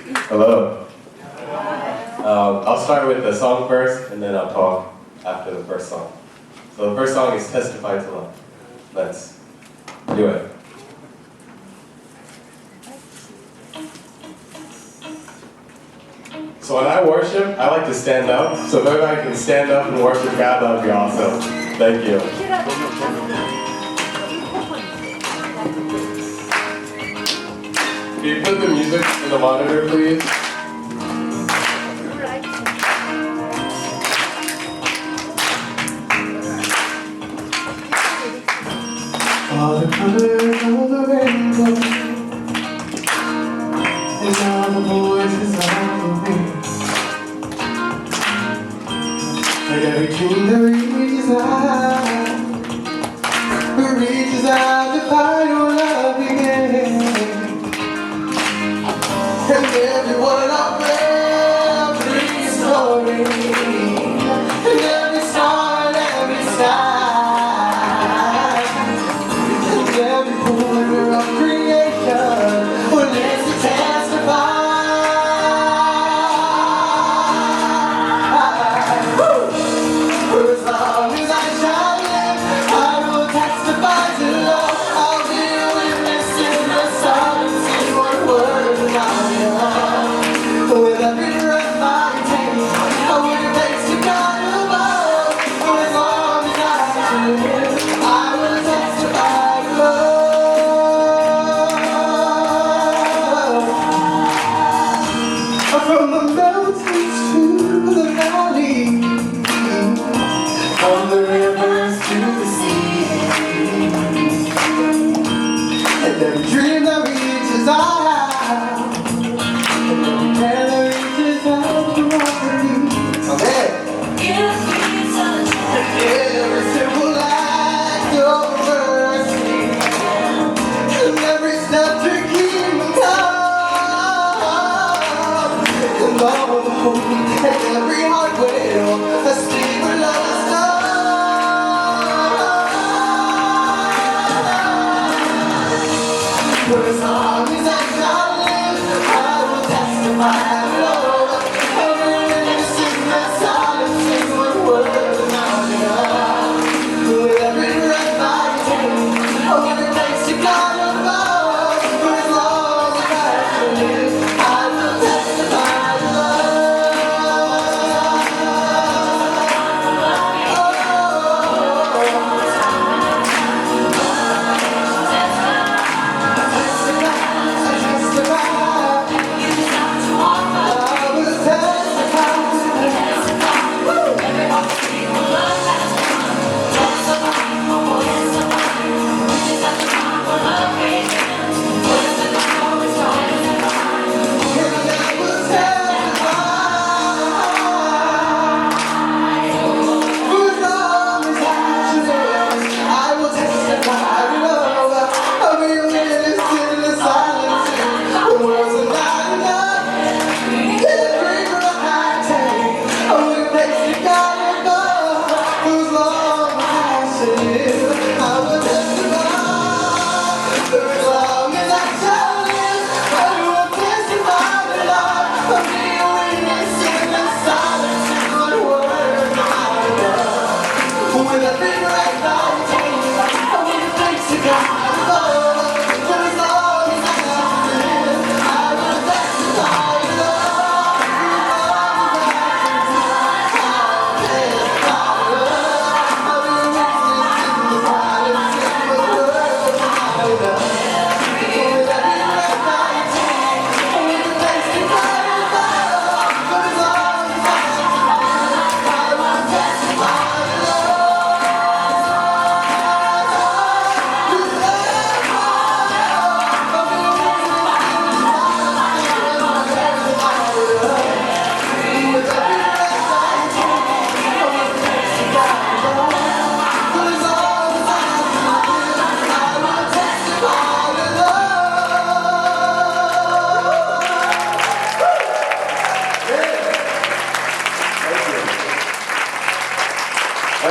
Hello. I'll start with the song first, and then I'll talk after the first song. So the first song is Testify to Love. Let's do it. So when I worship, I like to stand up. So if everybody can stand up and worship God, that would be awesome. Thank you. Can you put the music in the monitor, please? All the colors of the rainbow and all the voices of the wind, like every dream that reaches out to find your love again. And everyone out there brings story, and every star and every side, and every corner of creation will live to testify. For as long as I shall live, I will testify to love. I'll be a witness to the sun and see what words of my love. With every breath I take, I will give thanks to God above. For as long as I shall live, I will testify to love. From the mountains to the valley, from the rivers to the sea, and every dream that reaches out, and every prayer that reaches out to offer you. Okay. Every simple act of mercy, and every step to keep calm, and all the hope, and every heart will sleep with love is done. For as long as I shall live, I will testify.